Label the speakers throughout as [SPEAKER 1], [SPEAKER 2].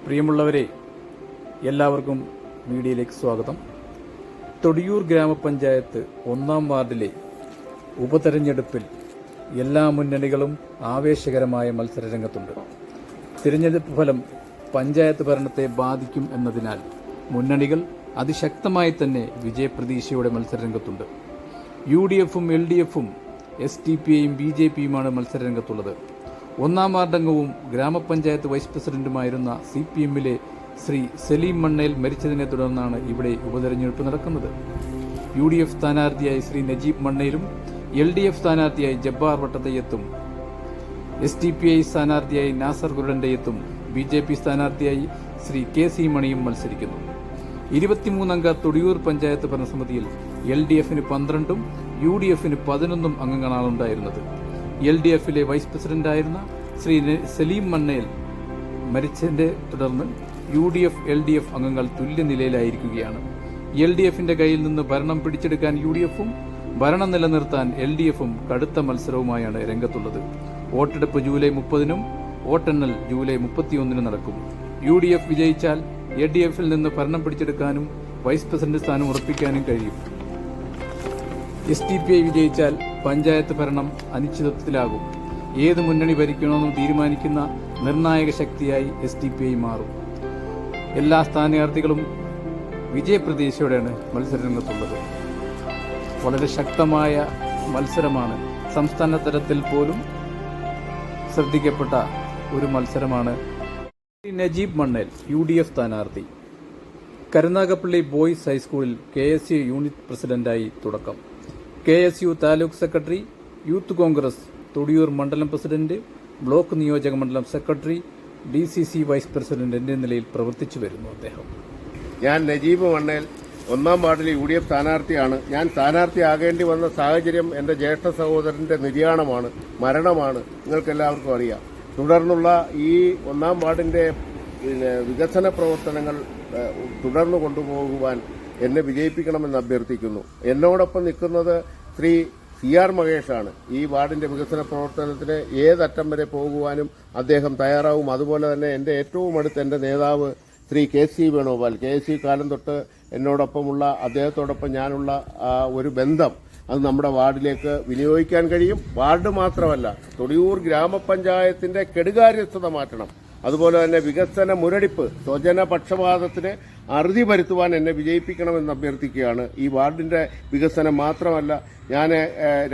[SPEAKER 1] പ്രിയമുള്ളവരെ, എല്ലാവർക്കും വീഡിയോയിലേക്ക് സ്വാഗതം. തൊടിയൂർ ഗ്രാമപഞ്ചായത്ത് 1-ാം വാർഡിലെ ഉപതെരഞ്ഞെടുപ്പിൽ എല്ലാ മുന്നണികളും ആവേശകരമായ മത്സരരംഗത്തുണ്ട്. തിരഞ്ഞെടുപ്പ് ഫലം പഞ്ചായത്ത് ഭരണത്തെ ബാധിക്കും എന്നതിനാൽ മുന്നണികൾ അതിശക്തമായി തന്നെ വിജയപ്രതീക്ഷയോടെ മത്സരരംഗത്തുണ്ട്. UDF-ഉം LDF-ഉം SDPIയും BJPയുമാണ് മത്സരരംഗത്തുള്ളത്. 1-ാം വാർഡംഗവും ഗ്രാമപഞ്ചായത്ത് വൈസ് പ്രസിഡന്റുമായിരുന്ന CPM-ലെ ശ്രീ സലീം മണ്ണേൽ മരിച്ചതിനെ തുടർന്നാണ് ഇവിടെ ഉപതെരഞ്ഞെടുപ്പ് നടക്കുന്നത്. UDF സ്ഥാനാർത്ഥിയായി ശ്രീ നജീബ് മണ്ണേലും LDF സ്ഥാനാർത്ഥിയായി ജബ്ബാർ വട്ടത്തയ്യത്തും SDPI സ്ഥാനാർത്ഥിയായി നാസർ ഗുരുഡന്റെയത്തും BJP സ്ഥാനാർത്ഥിയായി ശ്രീ KC മണിയും മത്സരിക്കുന്നു. 23-അംഗ തൊടിയൂർ പഞ്ചായത്ത് ഭരണസമിതിയിൽ LDF-ന് 12-ഉം UDF-ന് 11-ഉം അംഗങ്ങളാണ് ഉണ്ടായിരുന്നത്. LDF-ലെ വൈസ് പ്രസിഡന്റായിരുന്ന ശ്രീ സലീം മണ്ണേൽ മരിച്ചതിനെ തുടർന്ന് UDF LDF അംഗങ്ങൾ തുല്യനിലയിലായിരിക്കുകയാണ്. LDF-ന്റെ കയ്യിൽ നിന്ന് ഭരണം പിടിച്ചെടുക്കാൻ UDF-ഉം ഭരണം നിലനിർത്താൻ LDF-ഉം കടുത്ത മത്സരവുമായാണ് രംഗത്തുള്ളത്. വോട്ടെടുപ്പ് ജൂലൈ 30-നും വോട്ടെണ്ണൽ ജൂലൈ 31-നും നടക്കും. UDF വിജയിച്ചാൽ LDF-ൽ നിന്ന് ഭരണം പിടിച്ചെടുക്കാനും വൈസ് പ്രസിഡന്റ് സ്ഥാനം ഉറപ്പിക്കാനും കഴിയും. SDPI വിജയിച്ചാൽ പഞ്ചായത്ത് ഭരണം അനിശ്ചിതത്വത്തിലാകും. ഏത് മുന്നണി ഭരിക്കണമെന്നും തീരുമാനിക്കുന്ന നിർണായക ശക്തിയായി SDPI മാറും. എല്ലാ സ്ഥാനാർത്ഥികളും വിജയപ്രതീക്ഷയോടെയാണ് മത്സരരംഗത്തുള്ളത്. വളരെ ശക്തമായ മത്സരമാണ്. സംസ്ഥാന തലത്തിൽ പോലും ശ്രദ്ധിക്കപ്പെട്ട ഒരു മത്സരമാണ്. നജീബ് മണ്ണേൽ UDF സ്ഥാനാർത്ഥി. കരുനാഗപ്പള്ളി ബോയ്സ് ഹൈസ്കൂളിൽ KSU യൂണിറ്റ് പ്രസിഡന്റായി തുടക്കം. KSU taluk secretary, youth Congress Thodiyoor മണ്ഡലം പ്രസിഡന്റ്, ബ്ലോക്ക് നിയോജക മണ്ഡലം സെക്രട്ടറി, DCC വൈസ് പ്രസിഡന്റ് എന്നീ നിലയിൽ പ്രവർത്തിച്ചു വരുന്നു അദ്ദേഹം.
[SPEAKER 2] ഞാൻ നജീബ് മണ്ണേൽ 1-ാം വാർഡിലെ UDF സ്ഥാനാർത്ഥിയാണ്. ഞാൻ സ്ഥാനാർത്ഥിയാകേണ്ടി വന്ന സാഹചര്യം എന്റെ ജ്യേഷ്ഠ സഹോദരന്റെ നിര്യാണമാണ്, മരണമാണ്, നിങ്ങൾക്കെല്ലാവർക്കും അറിയാം. തുടർന്നുള്ള ഈ 1-ാം വാർഡിന്റെ വികസന പ്രവർത്തനങ്ങൾ തുടർന്നു കൊണ്ടുപോകുവാൻ എന്നെ വിജയിപ്പിക്കണമെന്ന് അഭ്യർത്ഥിക്കുന്നു. എന്നോടൊപ്പം നിൽക്കുന്നത് ശ്രീ CR മഹേഷാണ്. ഈ വാർഡിന്റെ വികസന പ്രവർത്തനത്തിന് ഏതറ്റം വരെ പോകുവാനും അദ്ദേഹം തയ്യാറാവും. അതുപോലെ തന്നെ എന്റെ ഏറ്റവും അടുത്ത എന്റെ നേതാവ് ശ്രീ KC വേണുഗോപാൽ, KSU കാലം തൊട്ട് എന്നോടൊപ്പമുള്ള അദ്ദേഹത്തോടൊപ്പം ഞാനുള്ള ഒരു ബന്ധം അത് നമ്മുടെ വാർഡിലേക്ക് വിനിയോഗിക്കാൻ കഴിയും. വാർഡ് മാത്രമല്ല, തൊടിയൂർ ഗ്രാമപഞ്ചായത്തിന്റെ കെടുകാര്യസ്ഥത മാറ്റണം. അതുപോലെ തന്നെ വികസന മുരടിപ്പ്, സ്വജന പക്ഷപാതത്തിന് അറുതി വരുത്തുവാൻ എന്നെ വിജയിപ്പിക്കണമെന്ന് അഭ്യർത്ഥിക്കുകയാണ്. ഈ വാർഡിന്റെ വികസനം മാത്രമല്ല, ഞാൻ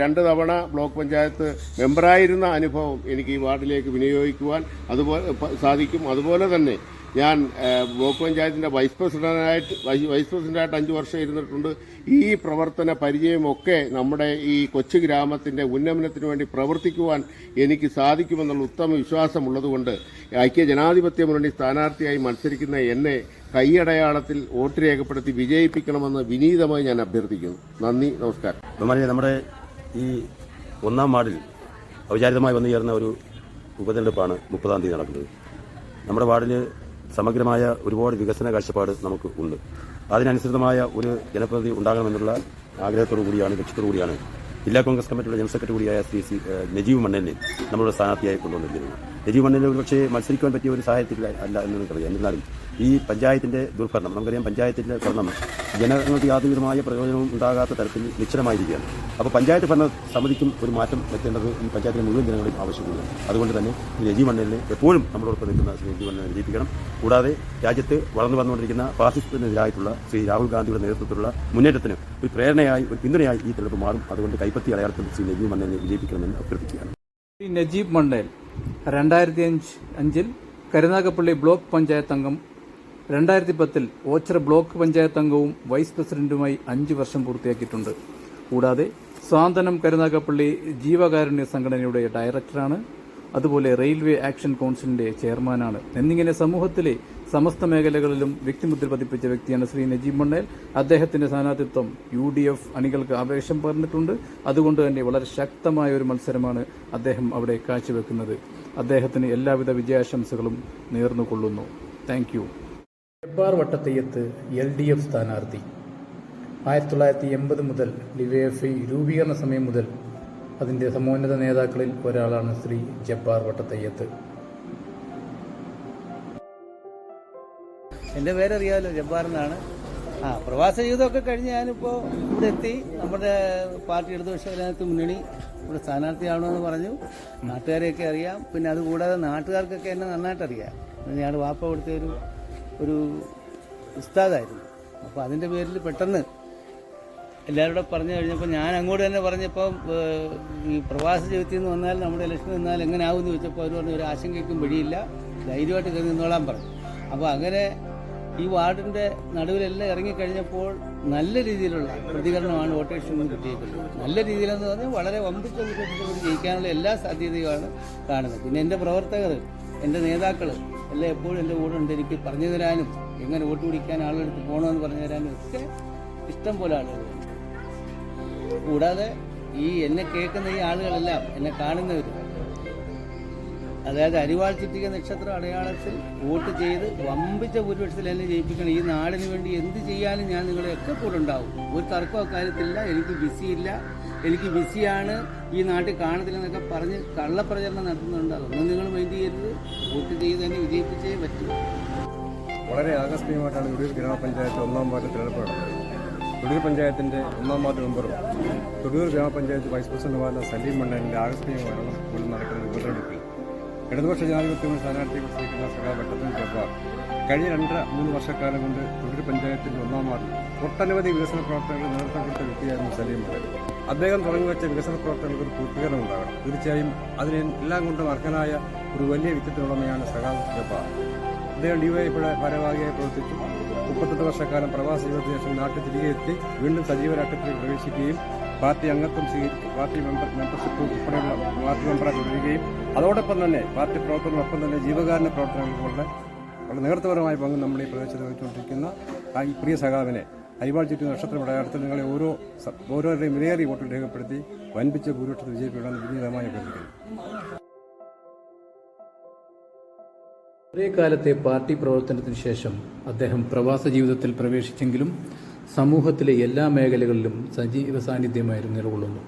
[SPEAKER 2] 2 തവണ ബ്ലോക്ക് പഞ്ചായത്ത് മെമ്പറായിരുന്ന അനുഭവം എനിക്ക് ഈ വാർഡിലേക്ക് വിനിയോഗിക്കുവാൻ സാധിക്കും. അതുപോലെ തന്നെ ഞാൻ ബ്ലോക്ക് പഞ്ചായത്തിന്റെ വൈസ് പ്രസിഡന്റായിട്ട് 5 വർഷം ഇരുന്നിട്ടുണ്ട്. ഈ പ്രവർത്തന പരിചയമൊക്കെ നമ്മുടെ ഈ കൊച്ചു ഗ്രാമത്തിന്റെ ഉന്നമനത്തിന് വേണ്ടി പ്രവർത്തിക്കുവാൻ എനിക്ക് സാധിക്കുമെന്നുള്ള ഉത്തമ വിശ്വാസമുള്ളതുകൊണ്ട് ഐക്യ ജനാധിപത്യ മുന്നണി സ്ഥാനാർത്ഥിയായി മത്സരിക്കുന്ന എന്നെ കൈയടയാളത്തിൽ വോട്ട് രേഖപ്പെടുത്തി വിജയിപ്പിക്കണമെന്ന് വിനീതമായി ഞാൻ അഭ്യർത്ഥിക്കുന്നു. നന്ദി, നമസ്കാരം.
[SPEAKER 3] നമ്മുടെ ഈ 1-ാം വാർഡിൽ ഔചാരികമായി വന്നു ചേർന്ന ഒരു ഉപതെരഞ്ഞെടുപ്പാണ് 30-ാം തീയതി നടക്കുന്നത്. നമ്മുടെ വാർഡിൽ സമഗ്രമായ ഒരുപാട് വികസന കാഴ്ചപ്പാട് നമുക്ക് ഉണ്ട്. അതിനനുസൃതമായ ഒരു ജനപ്രതിനിധി ഉണ്ടാകണമെന്നുള്ള ആഗ്രഹത്തോടു കൂടിയാണ്, ലക്ഷ്യത്തോടു കൂടിയാണ് ജില്ലാ കോൺഗ്രസ് കമ്മിറ്റിയുടെ ജനറൽ സെക്രട്ടറി കൂടിയായ ശ്രീ നജീബ് മണ്ണേലിനെ നമ്മുടെ സ്ഥാനാർത്ഥിയായി കൊണ്ടുവന്നിരിക്കുന്നത്. നജീബ് മണ്ണേലിനെ ഒരുപക്ഷെ മത്സരിക്കുവാൻ പറ്റിയ ഒരു സാഹചര്യത്തിൽ അല്ല എന്ന് നമുക്കറിയാം. എന്നിരുന്നാലും ഈ പഞ്ചായത്തിന്റെ ദുർഭരണം, നമുക്കറിയാം പഞ്ചായത്തിന്റെ ഭരണം ജനങ്ങൾക്ക് യാതൊരുവിധമായ പ്രയോജനവും ഉണ്ടാകാത്ത തരത്തിൽ നിശ്ചലമായിരിക്കുകയാണ്. അപ്പോൾ പഞ്ചായത്ത് ഭരണ സമിതിക്കും ഒരു മാറ്റം എത്തേണ്ടത് ഈ പഞ്ചായത്തിലെ മുഴുവൻ ജനങ്ങളെയും ആവശ്യമുണ്ട്. അതുകൊണ്ട് തന്നെ നജീബ് മണ്ണേലിനെ എപ്പോഴും നമ്മളോടൊപ്പം നിൽക്കുന്ന ശ്രീ നജീബ് മണ്ണേലിനെ വിജയിപ്പിക്കണം. കൂടാതെ രാജ്യത്ത് വളർന്നു വന്നുകൊണ്ടിരിക്കുന്ന ഫാസിസത്തിനെതിരായിട്ടുള്ള ശ്രീ രാഹുൽ ഗാന്ധിയുടെ നേതൃത്വത്തിലുള്ള മുന്നേറ്റത്തിന് ഒരു പ്രേരണയായി, ഒരു പിന്തുണയായി ഈ തെരഞ്ഞെടുപ്പ് മാറും. അതുകൊണ്ട് കൈപ്പത്തി അടയാളത്തിൽ ശ്രീ നജീബ് മണ്ണേലിനെ വിജയിപ്പിക്കണമെന്ന് അഭ്യർത്ഥിക്കുകയാണ്.
[SPEAKER 1] ശ്രീ നജീബ് മണ്ണേൽ 2005-ൽ കരുനാഗപ്പള്ളി ബ്ലോക്ക് പഞ്ചായത്ത് അംഗം, 2010-ൽ ഓച്ചിറ ബ്ലോക്ക് പഞ്ചായത്ത് അംഗവും വൈസ് പ്രസിഡന്റുമായി 5 വർഷം പൂർത്തിയാക്കിയിട്ടുണ്ട്. കൂടാതെ സ്വാന്തനം കരുനാഗപ്പള്ളി ജീവകാരുണ്യ സംഘടനയുടെ ഡയറക്ടറാണ്. അതുപോലെ റെയിൽവേ ആക്ഷൻ കൌൺസിലിന്റെ ചെയർമാനാണ്. എന്നിങ്ങനെ സമൂഹത്തിലെ സമസ്ത മേഖലകളിലും വ്യക്തിമുദ്ര പതിപ്പിച്ച വ്യക്തിയാണ് ശ്രീ നജീബ് മണ്ണേൽ. അദ്ദേഹത്തിന്റെ സ്ഥാനാർത്ഥിത്വം UDF അണികൾക്ക് ആവേശം പകർന്നിട്ടുണ്ട്. അതുകൊണ്ട് തന്നെ വളരെ ശക്തമായ ഒരു മത്സരമാണ് അദ്ദേഹം അവിടെ കാഴ്ചവെക്കുന്നത്. അദ്ദേഹത്തിന് എല്ലാവിധ വിജയാശംസകളും നേർന്നുകൊള്ളുന്നു. Thank you. Jabbar Vattathayyath LDF സ്ഥാനാർത്ഥി. 1980 മുതൽ DYFI രൂപീകരണ സമയം മുതൽ അതിൻ്റെ സമോന്നത നേതാക്കളിൽ ഒരാളാണ് ശ്രീ ജബ്ബാർ വട്ടത്തയ്യത്ത്.
[SPEAKER 4] എൻ്റെ പേരറിയാമല്ലോ, ജബ്ബാർ എന്നാണ്. പ്രവാസ ജീവിതമൊക്കെ കഴിഞ്ഞ് ഞാനിപ്പോൾ ഇവിടെ എത്തി. നമ്മുടെ പാർട്ടി ഇടതുപക്ഷ ജനാധിപത്യ മുന്നണി ഇവിടെ സ്ഥാനാർത്ഥിയാവണമെന്ന് പറഞ്ഞു. നാട്ടുകാരെയൊക്കെ അറിയാം. പിന്നെ അതുകൂടാതെ നാട്ടുകാർക്കൊക്കെ എന്നെ നന്നായിട്ട് അറിയാം. ഞാൻ വാപ്പ കൊടുത്ത ഒരു ഉസ്താദായിരുന്നു. അപ്പോൾ അതിൻ്റെ പേരിൽ പെട്ടെന്ന് എല്ലാവരോടും പറഞ്ഞു കഴിഞ്ഞപ്പോൾ ഞാൻ അങ്ങോട്ട് തന്നെ പറഞ്ഞപ്പോൾ ഈ പ്രവാസ ജീവിതത്തിൽ നിന്ന് വന്നാൽ നമ്മുടെ ഇലക്ഷൻ നിന്നാൽ എങ്ങനെ ആകുമെന്ന് ചോദിച്ചപ്പോൾ അവർ പറഞ്ഞു ഒരു ആശങ്കയ്ക്കും വഴിയില്ല, ധൈര്യമായിട്ട് കയറി നിന്നോളാൻ പറഞ്ഞു. അപ്പോൾ അങ്ങനെ ഈ വാർഡിൻ്റെ നടുവിലെല്ലാം ഇറങ്ങിക്കഴിഞ്ഞപ്പോൾ നല്ല രീതിയിലുള്ള പ്രതികരണമാണ് വോട്ടേഴ്സിൽ നിന്ന് കിട്ടിയിട്ടുള്ളത്. നല്ല രീതിയിലെന്ന് പറഞ്ഞാൽ വളരെ വമ്പിച്ച വിധത്തിൽ ജയിക്കാനുള്ള എല്ലാ സാധ്യതയുമാണ് കാണുന്നത്. പിന്നെ എൻ്റെ പ്രവർത്തകർ, എൻ്റെ നേതാക്കൾ എല്ലാം എപ്പോഴും എൻ്റെ കൂടെ ഉണ്ട്. എനിക്ക് പറഞ്ഞു തരാനും എങ്ങനെ വോട്ട് പിടിക്കാൻ ആളെടുത്ത് പോകണമെന്ന് പറഞ്ഞു തരാനും ഒക്കെ ഇഷ്ടം പോലെ ആളുകളുണ്ട്. കൂടാതെ ഈ എന്നെ കേൾക്കുന്ന ഈ ആളുകളെല്ലാം, എന്നെ കാണുന്നവർ, അതായത് അരിവാൾ ചുറ്റിക നക്ഷത്ര അടയാളത്തിൽ വോട്ട് ചെയ്ത് വമ്പിച്ച ഭൂരിപക്ഷത്തിൽ എന്നെ ജയിപ്പിക്കണം. ഈ നാടിന് വേണ്ടി എന്ത് ചെയ്യാനും ഞാൻ നിങ്ങളെയൊക്കെ കൂടെ ഉണ്ടാവും. ഒരു തർക്കമോ കാര്യത്തില്ല. എനിക്ക് ബിസിയില്ല, എനിക്ക് ബിസിയാണ്, ഈ നാട്ടിൽ കാണത്തില്ലെന്നൊക്കെ പറഞ്ഞ് കള്ളപ്രചരണം നടത്തുന്നുണ്ട്. അതൊന്നും നിങ്ങൾ മൈൻഡ് ചെയ്യരുത്. വോട്ട് ചെയ്ത് തന്നെ വിജയിപ്പിച്ചേ പറ്റൂ.
[SPEAKER 5] വളരെ ആകസ്മികമായിട്ടാണ് തൊടിയൂർ ഗ്രാമപഞ്ചായത്ത് 1-ാം വാർഡ് തിരഞ്ഞെടുപ്പ് നടന്നത്. തൊടിയൂർ പഞ്ചായത്തിൻ്റെ 1-ാം വാർഡ് മെമ്പറും തൊടിയൂർ ഗ്രാമപഞ്ചായത്ത് വൈസ് പ്രസിഡന്റുമായിരുന്ന സലീം മണ്ണലിൻ്റെ ആകസ്മിക മരണം മൂലം നടക്കുന്ന ഉപതെരഞ്ഞെടുപ്പിൽ ഇടതുപക്ഷ ജനാധിപത്യ സ്ഥാനാർത്ഥി മത്സരിക്കുന്ന സഖാവ് വെട്ടത്തിൽ ജബ്ബാർ കഴിഞ്ഞ 2-3 വർഷക്കാലം കൊണ്ട് തൊടിയൂർ പഞ്ചായത്തിൻ്റെ 1-ാം വാർഡിൽ ഒട്ടനവധി വികസന പ്രവർത്തനങ്ങൾ നേതൃത്വം കൊടുത്ത വ്യക്തിയായിരുന്നു സലീം മണ്ണൽ. അദ്ദേഹം തുടങ്ങിവെച്ച വികസന പ്രവർത്തനങ്ങൾക്ക് ഒരു പൂർത്തീകരണം ഉണ്ടാകണം. തീർച്ചയായും അതിനെല്ലാം കൊണ്ടും അർഹനായ ഒരു വലിയ വ്യക്തിത്വമുടമയാണ് സഖാവ് ജബ്ബാർ. അദ്ദേഹം ഡിവൈഎഫിയുടെ ഭാരവാഹിയായി പ്രവർത്തിച്ചു. 38 വർഷക്കാലം പ്രവാസ ജീവിതത്തിന് ശേഷം നാട്ടിൽ തിരികെ എത്തി വീണ്ടും സജീവ രാഷ്ട്രീയത്തിൽ പ്രവേശിക്കുകയും പാർട്ടി അംഗത്വം സ്വീകരിച്ച് പാർട്ടി മെമ്പർഷിപ്പ് ഉൾപ്പെടെയുള്ള പാർട്ടി മെമ്പറായി തുടരുകയും അതോടൊപ്പം തന്നെ പാർട്ടി പ്രവർത്തനങ്ങളൊപ്പം തന്നെ ജീവകാരുണ്യ പ്രവർത്തനങ്ങളുടെ വളരെ നേതൃത്വപരമായ പങ്ക് നമ്മൾ ഈ പ്രദേശത്ത് വഹിച്ചുകൊണ്ടിരിക്കുന്ന ഈ പ്രിയ സഖാവിനെ അരിവാൾ ചുറ്റി നക്ഷത്ര അടയാളത്തിൽ നിങ്ങളെ ഓരോരുടെയും വിലയേറിയ വോട്ടുകൾ രേഖപ്പെടുത്തി വൻപിച്ച ഭൂരിപക്ഷത്തിൽ വിജയിപ്പിക്കാൻ വിനീതമായി അഭ്യർത്ഥിക്കുന്നു.
[SPEAKER 1] ഒരേ കാലത്തെ പാർട്ടി പ്രവർത്തനത്തിന് ശേഷം അദ്ദേഹം പ്രവാസ ജീവിതത്തിൽ പ്രവേശിച്ചെങ്കിലും സമൂഹത്തിലെ എല്ലാ മേഖലകളിലും സജീവ സാന്നിധ്യമായിരുന്നു നിലകൊള്ളുന്നു.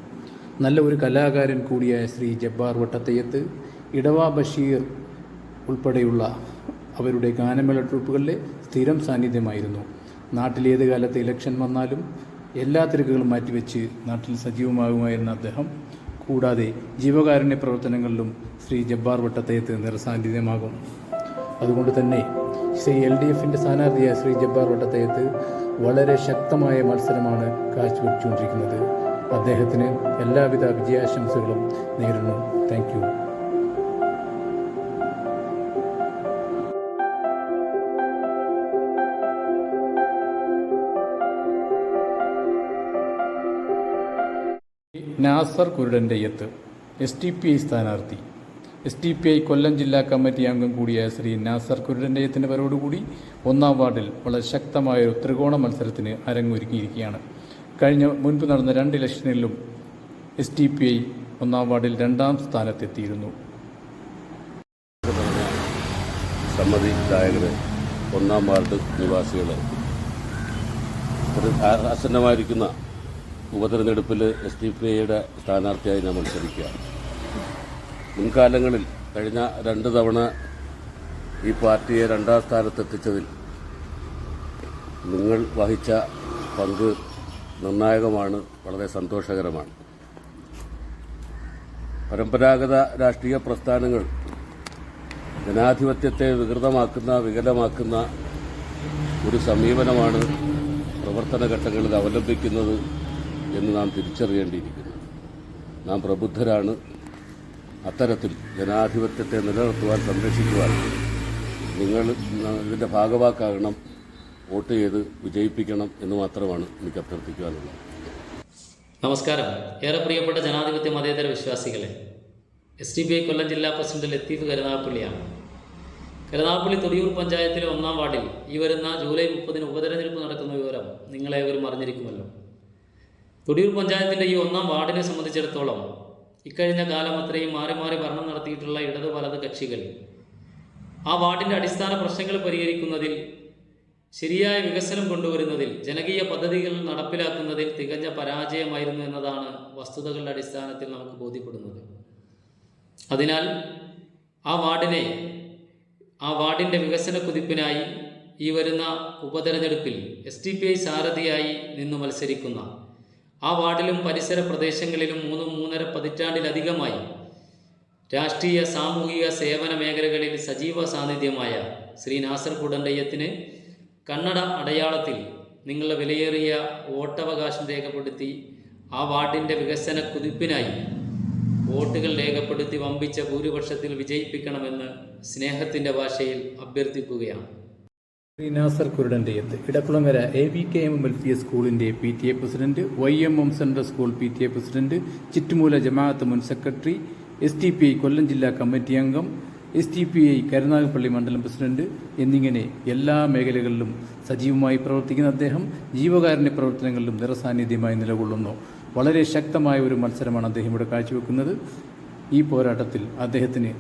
[SPEAKER 1] നല്ല ഒരു കലാകാരൻ കൂടിയായ ശ്രീ ജബ്ബാർ വട്ടത്തയ്യത്ത്, ഇടവ ബഷീർ ഉൾപ്പെടെയുള്ള അവരുടെ ഗാനമേള ട്രൂപ്പുകളിലെ സ്ഥിരം സാന്നിധ്യമായിരുന്നു. നാട്ടിലേത് കാലത്ത് ഇലക്ഷൻ വന്നാലും എല്ലാ തിരക്കുകളും മാറ്റിവെച്ച് നാട്ടിൽ സജീവമാകുമായിരുന്ന അദ്ദേഹം കൂടാതെ ജീവകാരുണ്യ പ്രവർത്തനങ്ങളിലും ശ്രീ ജബ്ബാർ വട്ടത്തയ്യത്ത് നിറസാന്നിധ്യമാകും. അതുകൊണ്ട് തന്നെ ശ്രീ LDFിൻ്റെ സ്ഥാനാർത്ഥിയായ ശ്രീ ജബ്ബാർ വട്ടത്തയ്യത്ത് വളരെ ശക്തമായ മത്സരമാണ് കാഴ്ചവെച്ചുകൊണ്ടിരിക്കുന്നത്. അദ്ദേഹത്തിന് എല്ലാവിധ വിജയാശംസകളും നേരുന്നു. Thank you. Nasar Kurudanteyyath SDPI സ്ഥാനാർത്ഥി. SDPI കൊല്ലം ജില്ലാ കമ്മിറ്റി അംഗം കൂടിയായ ശ്രീ നാസർ കുരുടൻ്റെയ്യത്തിൻ്റെ വരവോടുകൂടി 1-ാം വാർഡിൽ വളരെ ശക്തമായൊരു ത്രികോണ മത്സരത്തിന് അരങ്ങൊരുക്കിയിരിക്കുകയാണ്. മുൻപ് നടന്ന 2 ഇലക്ഷനിലും SDPI 1-ാം വാർഡിൽ 2-ാം സ്ഥാനത്തെത്തിയിരുന്നു.
[SPEAKER 3] സമ്മതിദായകര്, 1-ാം വാർഡ് നിവാസികൾ, ആസന്നമായിരിക്കുന്ന ഉപതെരഞ്ഞെടുപ്പിൽ SDPIയുടെ സ്ഥാനാർത്ഥിയായി ഞാൻ മത്സരിക്കുക. മുൻകാലങ്ങളിൽ കഴിഞ്ഞ 2 തവണ ഈ പാർട്ടിയെ 2-ാം സ്ഥാനത്തെത്തിച്ചതിൽ നിങ്ങൾ വഹിച്ച പങ്ക് നിർണായകമാണ്, വളരെ സന്തോഷകരമാണ്. പരമ്പരാഗത രാഷ്ട്രീയ പ്രസ്ഥാനങ്ങൾ ജനാധിപത്യത്തെ വികലമാക്കുന്ന ഒരു സമീപനമാണ് പ്രവർത്തന ഘട്ടങ്ങളിൽ അവലംബിക്കുന്നത് എന്ന് നാം തിരിച്ചറിയേണ്ടിയിരിക്കുന്നു. നാം പ്രബുദ്ധരാണ്. അത്തരത്തിൽ ജനാധിപത്യത്തെ നിലനിർത്തുവാൻ, സംരക്ഷിക്കുവാൻ നിങ്ങൾ ഇതിൻ്റെ ഭാഗവാക്കാകണം, വോട്ട് ചെയ്ത് വിജയിപ്പിക്കണം എന്ന് മാത്രമാണ് എനിക്ക് അഭ്യർത്ഥിക്കുവാനുള്ളത്.
[SPEAKER 6] നമസ്കാരം. ഏറെ പ്രിയപ്പെട്ട ജനാധിപത്യ മതേതര വിശ്വാസികളെ, SDPI കൊല്ലം ജില്ലാ പ്രസിഡന്റ് ലത്തീഫ് കരുനാഗപ്പള്ളിയാണ്. കരുനാഗപ്പള്ളി തൊടിയൂർ പഞ്ചായത്തിലെ 1-ാം വാർഡിൽ ഈ വരുന്ന ജൂലൈ 30-ന് ഉപതെരഞ്ഞെടുപ്പ് നടക്കുന്ന വിവരം നിങ്ങളേവരും അറിഞ്ഞിരിക്കുമല്ലോ. തൊടിയൂർ പഞ്ചായത്തിൻ്റെ ഈ 1-ാം വാർഡിനെ സംബന്ധിച്ചിടത്തോളം ഇക്കഴിഞ്ഞ കാലം അത്രയും മാറി മാറി ഭരണം നടത്തിയിട്ടുള്ള ഇടത് വലത് കക്ഷികൾ ആ വാർഡിൻ്റെ അടിസ്ഥാന പ്രശ്നങ്ങൾ പരിഹരിക്കുന്നതിൽ, ശരിയായ വികസനം കൊണ്ടുവരുന്നതിൽ, ജനകീയ പദ്ധതികൾ നടപ്പിലാക്കുന്നതിൽ തികഞ്ഞ പരാജയമായിരുന്നു എന്നതാണ് വസ്തുതകളുടെ അടിസ്ഥാനത്തിൽ നമുക്ക് ബോധ്യപ്പെടുന്നത്. അതിനാൽ ആ വാർഡിൻ്റെ വികസന കുതിപ്പിനായി ഈ വരുന്ന ഉപതെരഞ്ഞെടുപ്പിൽ SDPI സാരഥിയായി നിന്നു മത്സരിക്കുന്ന, ആ വാർഡിലും പരിസര പ്രദേശങ്ങളിലും 3.5 പതിറ്റാണ്ടിലധികമായി രാഷ്ട്രീയ സാമൂഹിക സേവന മേഖലകളിൽ സജീവ സാന്നിധ്യമായ ശ്രീ നാസർ കുടന്തയ്യത്തിന് കന്നഡ അടയാളത്തിൽ നിങ്ങളുടെ വിലയേറിയ വോട്ടവകാശം രേഖപ്പെടുത്തി ആ വാർഡിൻ്റെ വികസന കുതിപ്പിനായി വോട്ടുകൾ രേഖപ്പെടുത്തി വമ്പിച്ച ഭൂരിപക്ഷത്തിൽ വിജയിപ്പിക്കണമെന്ന് സ്നേഹത്തിൻ്റെ ഭാഷയിൽ അഭ്യർത്ഥിക്കുകയാണ്.
[SPEAKER 1] ശ്രീ നാസർ കുരുടൻ്റെയത്ത് ഇടക്കുളങ്ങര AVKM LP സ്കൂളിൻ്റെ PTA president, YMM central school PTA president, Chittumoola ജമാഅത്ത് മുൻ സെക്രട്ടറി, SDPI കൊല്ലം ജില്ലാ കമ്മിറ്റി അംഗം, SDPI കരുനാഗപ്പള്ളി മണ്ഡലം പ്രസിഡന്റ് എന്നിങ്ങനെ എല്ലാ മേഖലകളിലും സജീവമായി പ്രവർത്തിക്കുന്ന അദ്ദേഹം ജീവകാരുണ്യ പ്രവർത്തനങ്ങളിലും നിറസാന്നിധ്യമായി നിലകൊള്ളുന്നു. വളരെ ശക്തമായ ഒരു മത്സരമാണ് അദ്ദേഹം ഇവിടെ കാഴ്ചവെക്കുന്നത്. ഈ പോരാട്ടത്തിൽ അദ്ദേഹത്തിന്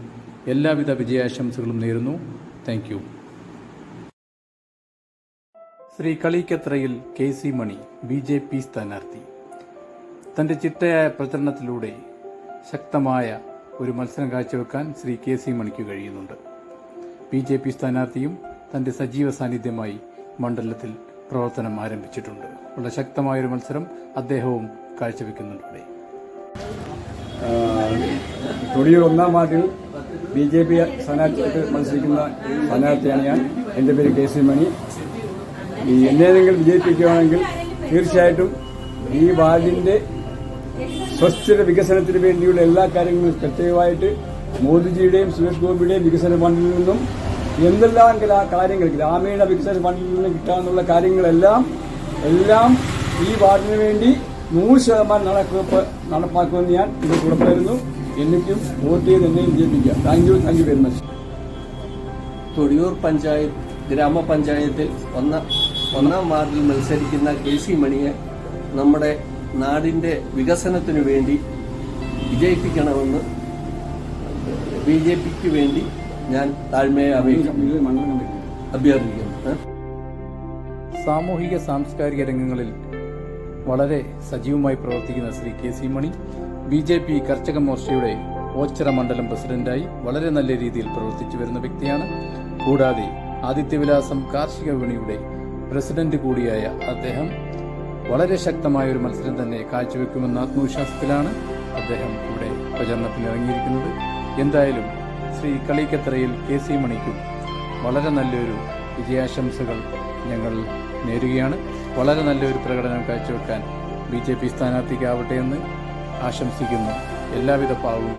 [SPEAKER 1] എല്ലാവിധ വിജയാശംസകളും നേരുന്നു. Thank you. ശ്രീ കളിക്കത്രയിൽ KC മണി BJP സ്ഥാനാർത്ഥി. തൻ്റെ ചിട്ടയായ പ്രചരണത്തിലൂടെ ശക്തമായ ഒരു മത്സരം കാഴ്ചവെക്കാൻ ശ്രീ KC മണിക്ക് കഴിയുന്നുണ്ട്. BJP സ്ഥാനാർത്ഥിയും തൻ്റെ സജീവ സാന്നിധ്യമായി മണ്ഡലത്തിൽ പ്രവർത്തനം ആരംഭിച്ചിട്ടുണ്ട്. വളരെ ശക്തമായൊരു മത്സരം അദ്ദേഹവും കാഴ്ചവെക്കുന്നുണ്ട്.
[SPEAKER 5] തൊടിയൂർ 1-ാം വാർഡിൽ BJP സ്ഥാനാർത്ഥിയായിട്ട് മത്സരിക്കുന്ന സ്ഥാനാർത്ഥിയാണ് ഞാൻ. എൻ്റെ പേര് KC മണി. എന്നെങ്കിലും വിജയിപ്പിക്കുകയാണെങ്കിൽ തീർച്ചയായിട്ടും ഈ വാർഡിന്റെ സ്വസ്ഥിര വികസനത്തിന് വേണ്ടിയുള്ള എല്ലാ കാര്യങ്ങളും പ്രത്യേകമായിട്ട് മോദിജിയുടെയും സുരേഷ് ഗോപിയുടെയും വികസന ഫണ്ടിൽ നിന്നും എന്തെല്ലാം കാര്യങ്ങൾ ഗ്രാമീണ വികസന ഫണ്ടിൽ നിന്നും കിട്ടാനുള്ള കാര്യങ്ങളെല്ലാം ഈ വാർഡിന് വേണ്ടി 100% നടപ്പാക്കുമെന്ന് ഞാൻ ഇത് ഉറപ്പായിരുന്നു. എന്നിട്ടും വോട്ട് ചെയ്ത് എന്നെയും വിജയിപ്പിക്കുക. Thank you very much.
[SPEAKER 7] Thodiyoor ഗ്രാമപഞ്ചായത്തിൽ ഒന്നാം വാർഡിൽ മത്സരിക്കുന്ന KC മണിയെ നമ്മുടെ നാടിന്റെ വികസനത്തിനു വേണ്ടി വിജയിപ്പിക്കണമെന്ന് BJPക്ക് വേണ്ടി ഞാൻ താഴ്മയെ അഭ്യർത്ഥിക്കുന്നു.
[SPEAKER 1] സാമൂഹിക സാംസ്കാരിക രംഗങ്ങളിൽ വളരെ സജീവമായി പ്രവർത്തിക്കുന്ന ശ്രീ KC മണി BJP കർഷക മോർച്ചയുടെ ഓച്ചിറ മണ്ഡലം പ്രസിഡന്റായി വളരെ നല്ല രീതിയിൽ പ്രവർത്തിച്ചു വരുന്ന വ്യക്തിയാണ്. കൂടാതെ ആദിത്യവിലാസം കാർഷിക വിപണിയുടെ പ്രസിഡന്റ് കൂടിയായ അദ്ദേഹം വളരെ ശക്തമായ ഒരു മത്സരം തന്നെ കാഴ്ചവെക്കുമെന്ന ആത്മവിശ്വാസത്തിലാണ് അദ്ദേഹം ഇവിടെ പ്രചരണത്തിന് ഇറങ്ങിയിരിക്കുന്നത്. എന്തായാലും ശ്രീ കളിക്കത്രയിൽ KC മണിക്കും വളരെ നല്ലൊരു വിജയാശംസകൾ ഞങ്ങൾ നേരുകയാണ്. വളരെ നല്ലൊരു പ്രകടനം കാഴ്ചവെക്കാൻ BJP സ്ഥാനാർത്ഥിക്കാവട്ടെ എന്ന് ആശംസിക്കുന്നു. എല്ലാവിധ പാവവും